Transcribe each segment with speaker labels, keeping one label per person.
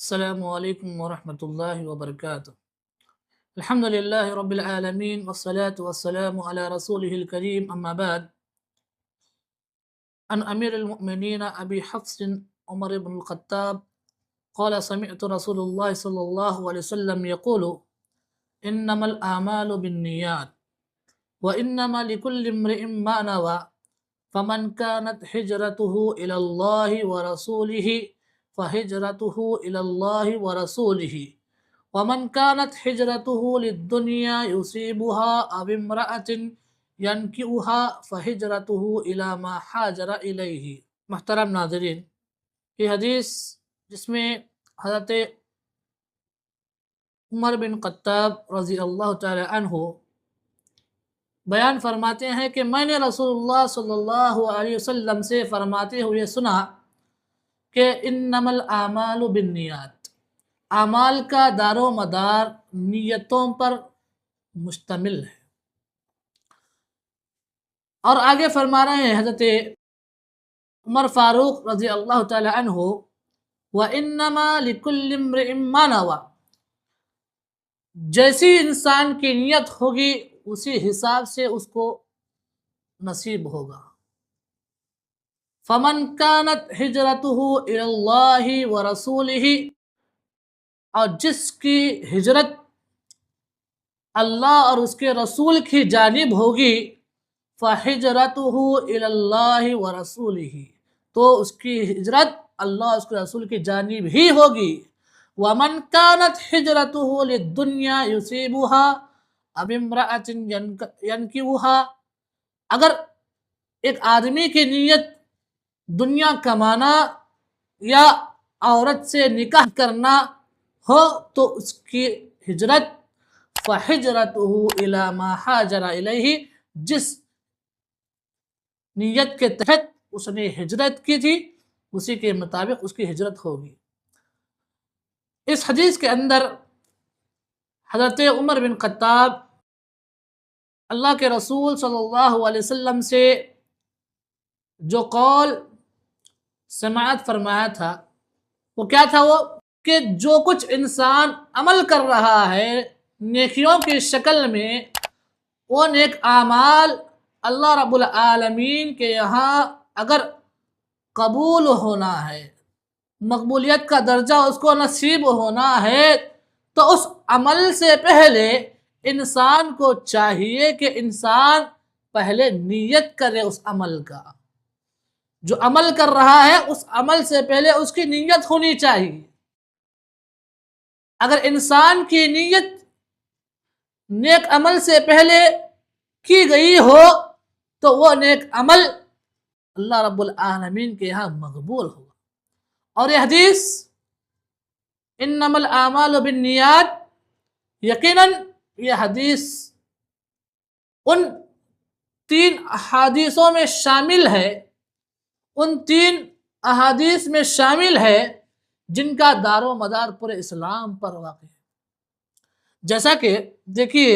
Speaker 1: السلام علیکم ورحمۃ اللہ وبرکاتہ۔ الحمد للہ رب العالمین والصلاة والسلام علی رسولہ الکریم، اما بعد۔ عن امیر المؤمنین ابی حفص عمر بن الخطاب قال سمعت رسول اللہ صلی اللہ علیہ وسلم یقول انما الاعمال بالنیات وانما لکل امرئ ما نوى فمن كانت هجرته الى الله ورسوله فهجرته إلى الله ورسوله ومن كانت هجرته للدنيا يصيبها أو امرأة ينكحها فهجرته إلى ما هاجر إليه۔ محترم ناظرین، یہ حدیث جس میں حضرت عمر بن خطاب رضی اللہ تعالی عنہ بیان فرماتے ہیں کہ میں نے رسول اللہ صلی اللہ علیہ وسلم سے فرماتے ہوئے سنا کہ انما الاعمال بالنیات، اعمال کا دار و مدار نیتوں پر مشتمل ہے۔ اور آگے فرما رہے ہیں حضرت عمر فاروق رضی اللہ تعالی عنہ وَإِنَّمَا لِكُلِّ امْرِئٍ مَّا نَوَى، جیسی انسان کی نیت ہوگی اسی حساب سے اس کو نصیب ہوگا۔ فمن كانت ہجرته الى اللہ ورسولہ، اور جس کی ہجرت اللہ اور اس کے رسول کی جانب ہوگی فہجرته الى اللہ ورسولہ، تو اس کی ہجرت اللہ اور اس کے رسول کی جانب ہی ہوگی۔ ومن كانت ہجرته للدنیا يصيبها أو امرأة ينكحها، اگر ایک آدمی کی نیت دنیا کمانا یا عورت سے نکاح کرنا ہو تو اس کی ہجرت فَهِجْرَتُهُ إِلَى مَا هَاجَرَ إِلَيْهِ، جس نیت کے تحت اس نے ہجرت کی تھی اسی کے مطابق اس کی ہجرت ہوگی۔ اس حدیث کے اندر حضرت عمر بن خطاب اللہ کے رسول صلی اللہ علیہ وسلم سے جو قول سماعت فرمایا تھا وہ کیا تھا؟ وہ کہ جو کچھ انسان عمل کر رہا ہے نیکیوں کی شکل میں، وہ نیک اعمال اللہ رب العالمین کے یہاں اگر قبول ہونا ہے، مقبولیت کا درجہ اس کو نصیب ہونا ہے، تو اس عمل سے پہلے انسان کو چاہیے کہ انسان پہلے نیت کرے اس عمل کا۔ جو عمل کر رہا ہے اس عمل سے پہلے اس کی نیت ہونی چاہیے۔ اگر انسان کی نیت نیک عمل سے پہلے کی گئی ہو تو وہ نیک عمل اللہ رب العالمین کے یہاں مقبول ہوگا۔ اور یہ حدیث انما الاعمال بالنیات، یقیناً یہ حدیث ان 3 احادیثوں میں شامل ہے، ان 3 احادیث میں شامل ہے جن کا دار و مدار پورے اسلام پر واقع ہے۔ جیسا کہ دیکھیے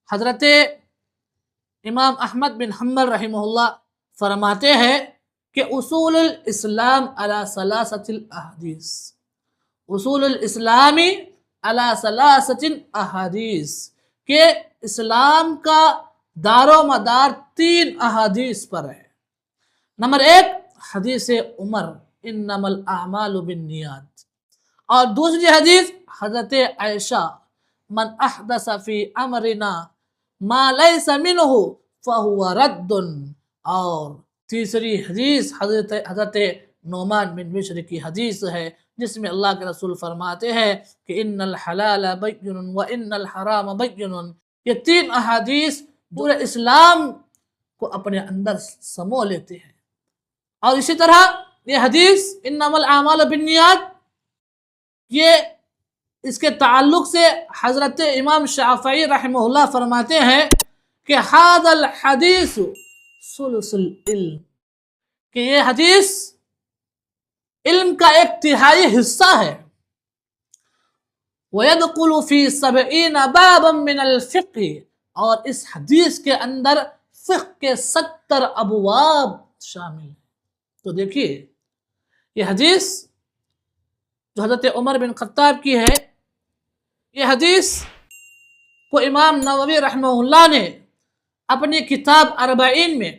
Speaker 1: حضرت امام احمد بن حنبل رحمہ اللہ فرماتے ہیں کہ اصول الاسلام علی ثلاثۃ الاحادیث، اصول الاسلام علی ثلاثۃ احادیث، کہ اسلام کا دار و مدار 3 احادیث پر ہے۔ نمبر 1 حدیث عمر انما الاعمال بالنیات، اور دوسری حدیث حضرت عائشہ من احدث فی امرنا ما لیس منہ فہو رد، اور تیسری حدیث حضرت نعمان بن بشر کی حدیث ہے جس میں اللہ کے رسول فرماتے ہیں کہ ان الحلال بین وان الحرام بین۔ یہ 3 احادیث پورے اسلام کو اپنے اندر سمو لیتے ہیں۔ اور اسی طرح یہ حدیث انما الاعمال بالنیات، یہ اس کے تعلق سے حضرت امام شافعی رحمہ اللہ فرماتے ہیں کہ ھذا الحدیث ثلث العلم، کہ یہ حدیث علم کا 1/3 حصہ ہے۔ وَيَدْخُلُ فِي 70 بابا من الفقہ، اور اس حدیث کے اندر فقہ کے 70 ابواب شامل ہیں۔ تو دیکھیے یہ حدیث جو حضرت عمر بن خطاب کی ہے، یہ حدیث کو امام نووی رحمہ اللہ نے اپنی کتاب اربعین میں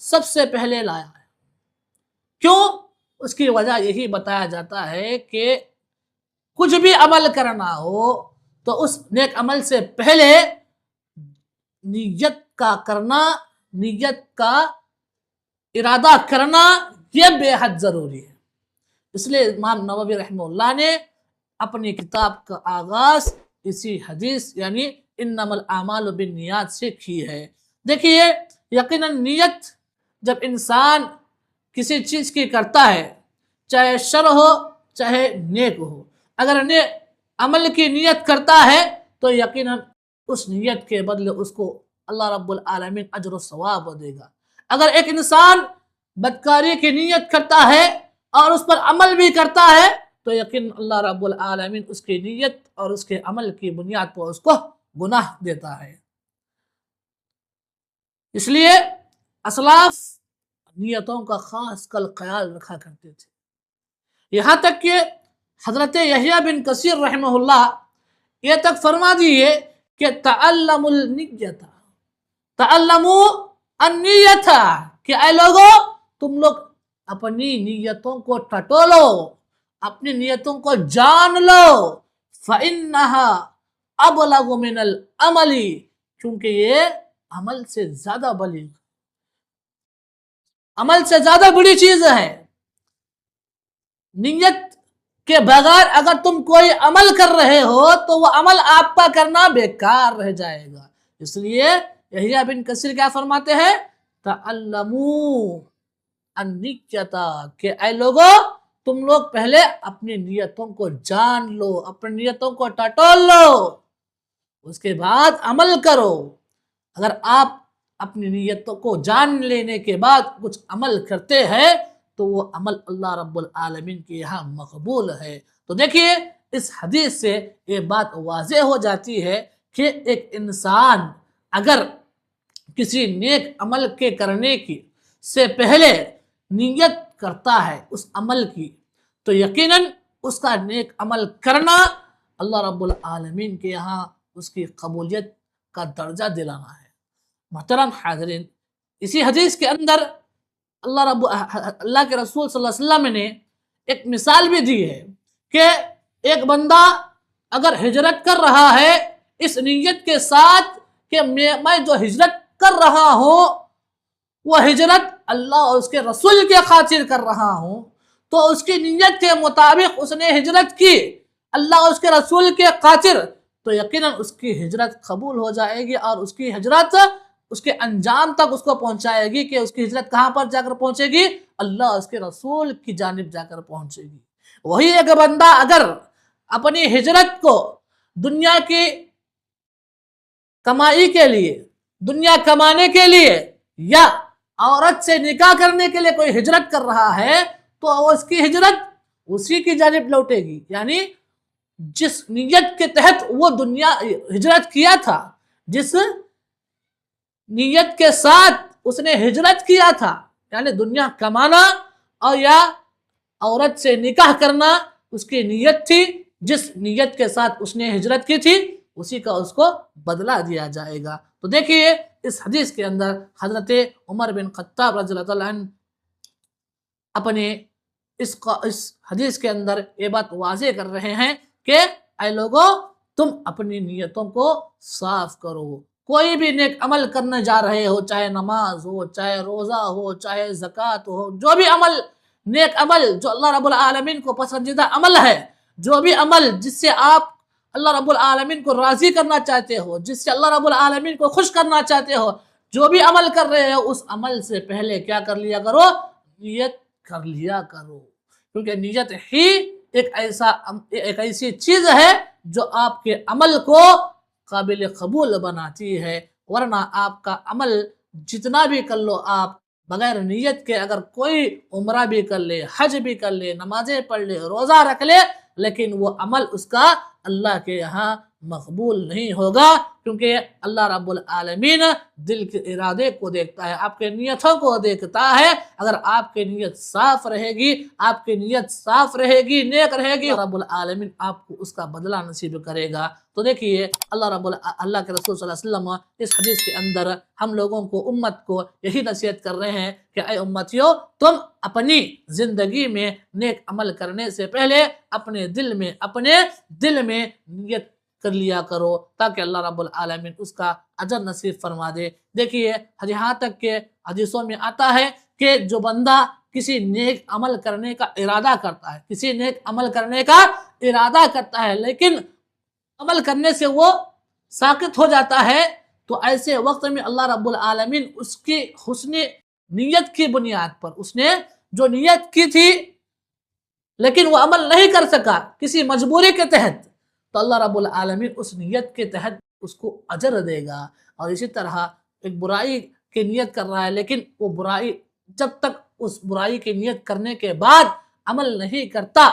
Speaker 1: سب سے پہلے لایا ہے۔ کیوں؟ اس کی وجہ یہی بتایا جاتا ہے کہ کچھ بھی عمل کرنا ہو تو اس نیک عمل سے پہلے نیت کا کرنا، نیت کا ارادہ کرنا، یہ بے حد ضروری ہے۔ اس لیے امام نووی رحمہ اللہ نے اپنی کتاب کا آغاز اسی حدیث یعنی انما الاعمال بالنیات سے کی ہے۔ دیکھیے، یقیناً نیت جب انسان کسی چیز کی کرتا ہے، چاہے شر ہو چاہے نیک ہو، اگر عمل کی نیت کرتا ہے تو یقیناً اس نیت کے بدلے اس کو اللہ رب العالمین اجر و ثواب دے گا۔ اگر ایک انسان بدکاری کی نیت کرتا ہے اور اس پر عمل بھی کرتا ہے تو یقین اللہ رب العالمین اس کی نیت اور اس کے عمل کی بنیاد پر اس کو گناہ دیتا ہے۔ اس لیے اسلاف نیتوں کا خاص کل خیال رکھا کرتے تھے، یہاں تک کہ حضرت یحییٰ بن کثیر رحمہ اللہ یہ تک فرما دیے کہ تعلموا النیت، تعلموا النیت، کہ اے لوگو تم لوگ اپنی نیتوں کو ٹٹولو، اپنی نیتوں کو جان لو، فَإِنَّهَا أَبْلَغُ مِنَ الْعَمَلِ، کیونکہ یہ عمل سے زیادہ بلیغ، عمل سے زیادہ بڑی چیز ہے۔ نیت کے بغیر اگر تم کوئی عمل کر رہے ہو تو وہ عمل آپ کا کرنا بیکار رہ جائے گا۔ اس لیے یحییٰ بن کثیر کیا فرماتے ہیں؟ تعلموا النیت، کہ اے لوگو تم لوگ پہلے اپنی نیتوں کو جان لو، اپنی نیتوں کو ٹٹول لو، اس کے بعد عمل کرو۔ اگر آپ اپنی نیتوں کو جان لینے کے بعد کچھ عمل کرتے ہیں تو وہ عمل اللہ رب العالمین کے یہاں مقبول ہے۔ تو دیکھیے، اس حدیث سے یہ بات واضح ہو جاتی ہے کہ ایک انسان اگر کسی نیک عمل کے کرنے کی سے پہلے نیت کرتا ہے اس عمل کی تو یقیناً اس کا نیک عمل کرنا اللہ رب العالمین کے یہاں اس کی قبولیت کا درجہ دلانا ہے۔ محترم حاضرین، اسی حدیث کے اندر اللہ کے رسول صلی اللہ علیہ وسلم نے ایک مثال بھی دی ہے کہ ایک بندہ اگر ہجرت کر رہا ہے اس نیت کے ساتھ کہ میں جو ہجرت کر رہا ہوں وہ ہجرت اللہ اور اس کے رسول کے خاطر کر رہا ہوں، تو اس کی نیت کے مطابق اس نے ہجرت کی اللہ اور اس کے رسول کے خاطر، تو یقیناً اس کی ہجرت قبول ہو جائے گی اور اس کی ہجرت اس کے انجام تک اس کو پہنچائے گی کہ اس کی ہجرت کہاں پر جا کر پہنچے گی؟ اللہ اور اس کے رسول کی جانب جا کر پہنچے گی۔ وہی ایک بندہ اگر اپنی ہجرت کو دنیا کی کمائی کے لیے، دنیا کمانے کے لیے یا عورت سے نکاح کرنے کے لیے کوئی ہجرت کر رہا ہے تو اس کی ہجرت اسی کی جانب لوٹے گی، یعنی جس نیت کے تحت وہ دنیا ہجرت کیا تھا، جس نیت کے ساتھ اس نے ہجرت کیا تھا، یعنی دنیا کمانا اور یا عورت سے نکاح کرنا اس کی نیت تھی، جس نیت کے ساتھ اس نے ہجرت کی تھی اسی کا اس کو بدلہ دیا جائے گا۔ تو دیکھیے اس حدیث کے اندر حضرت عمر بن خطاب رضی اللہ عنہ اپنے اس حدیث کے اندر یہ بات واضح کر رہے ہیں کہ اے لوگو تم اپنی نیتوں کو صاف کرو، کوئی بھی نیک عمل کرنے جا رہے ہو، چاہے نماز ہو، چاہے روزہ ہو، چاہے زکوٰۃ ہو، جو بھی عمل نیک عمل جو اللہ رب العالمین کو پسندیدہ عمل ہے، جو بھی عمل جس سے آپ اللہ رب العالمین کو راضی کرنا چاہتے ہو، جس سے اللہ رب العالمین کو خوش کرنا چاہتے ہو، جو بھی عمل کر رہے ہو اس عمل سے پہلے کیا کر لیا کرو؟ نیت کر لیا کرو، کیونکہ نیت ہی ایک ایسی چیز ہے جو آپ کے عمل کو قابل قبول بناتی ہے، ورنہ آپ کا عمل جتنا بھی کر لو، آپ بغیر نیت کے اگر کوئی عمرہ بھی کر لے، حج بھی کر لے، نمازیں پڑھ لے، روزہ رکھ لے، لیکن وہ عمل اس کا اللہ کے یہاں مقبول نہیں ہوگا، کیونکہ اللہ رب العالمین دل کے ارادے کو دیکھتا ہے، آپ کے نیتوں کو دیکھتا ہے۔ اگر آپ کی نیت صاف رہے گی، آپ کی نیت صاف رہے گی، نیک رہے گی، رب العالمین آپ کو اس کا بدلہ نصیب کرے گا۔ تو دیکھیے اللہ کے رسول صلی اللہ علیہ وسلم اس حدیث کے اندر ہم لوگوں کو، امت کو یہی نصیحت کر رہے ہیں کہ اے امتیوں، تم اپنی زندگی میں نیک عمل کرنے سے پہلے اپنے دل میں نیت کر لیا کرو، تاکہ اللہ رب العالمین اس کا اجر نصیب فرما دے۔ دیکھیے یہاں تک کہ حدیثوں میں آتا ہے کہ جو بندہ کسی نیک عمل کرنے کا ارادہ کرتا ہے لیکن عمل کرنے سے وہ ساقط ہو جاتا ہے، تو ایسے وقت میں اللہ رب العالمین اس کی حسن نیت کی بنیاد پر، اس نے جو نیت کی تھی لیکن وہ عمل نہیں کر سکا کسی مجبوری کے تحت، تو اللہ رب العالمین اس نیت کے تحت اس کو اجر دے گا۔ اور اسی طرح ایک برائی کی نیت کر رہا ہے لیکن وہ برائی، جب تک اس برائی کی نیت کرنے کے بعد عمل نہیں کرتا،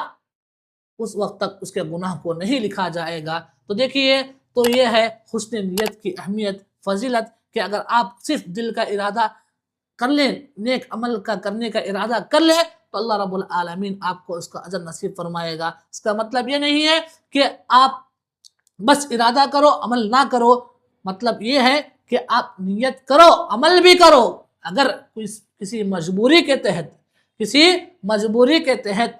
Speaker 1: اس وقت تک اس کے گناہ کو نہیں لکھا جائے گا۔ تو دیکھیے، تو یہ ہے حسن نیت کی اہمیت، فضیلت، کہ اگر آپ صرف دل کا ارادہ کر لیں، نیک عمل کا کرنے کا ارادہ کر لیں، تو اللہ رب العالمین آپ کو اس کا اجر نصیب فرمائے گا۔ اس کا مطلب یہ نہیں ہے کہ آپ بس ارادہ کرو عمل نہ کرو، مطلب یہ ہے کہ آپ نیت کرو عمل بھی کرو۔ اگر کسی مجبوری کے تحت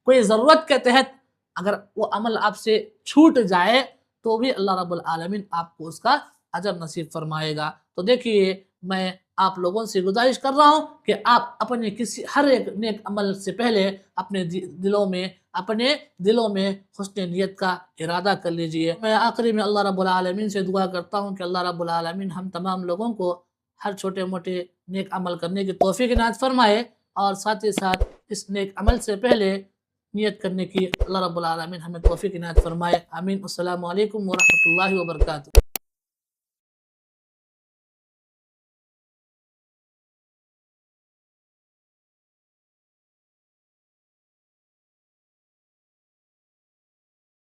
Speaker 1: کوئی ضرورت کے تحت اگر وہ عمل آپ سے چھوٹ جائے تو بھی اللہ رب العالمین آپ کو اس کا اجر نصیب فرمائے گا۔ تو دیکھیے، میں آپ لوگوں سے گزارش کر رہا ہوں کہ آپ اپنے ہر ایک نیک عمل سے پہلے اپنے دلوں میں حسن نیت کا ارادہ کر لیجئے۔ میں آخری میں اللہ رب العالمین سے دعا کرتا ہوں کہ اللہ رب العالمین ہم تمام لوگوں کو ہر چھوٹے موٹے نیک عمل کرنے کی توفیق عنایت فرمائے، اور ساتھ ہی ساتھ اس نیک عمل سے پہلے نیت کرنے کی اللہ رب العالمین ہمیں توفیق عنایت فرمائے۔ آمین۔ السلام علیکم ورحمۃ اللہ وبرکاتہ۔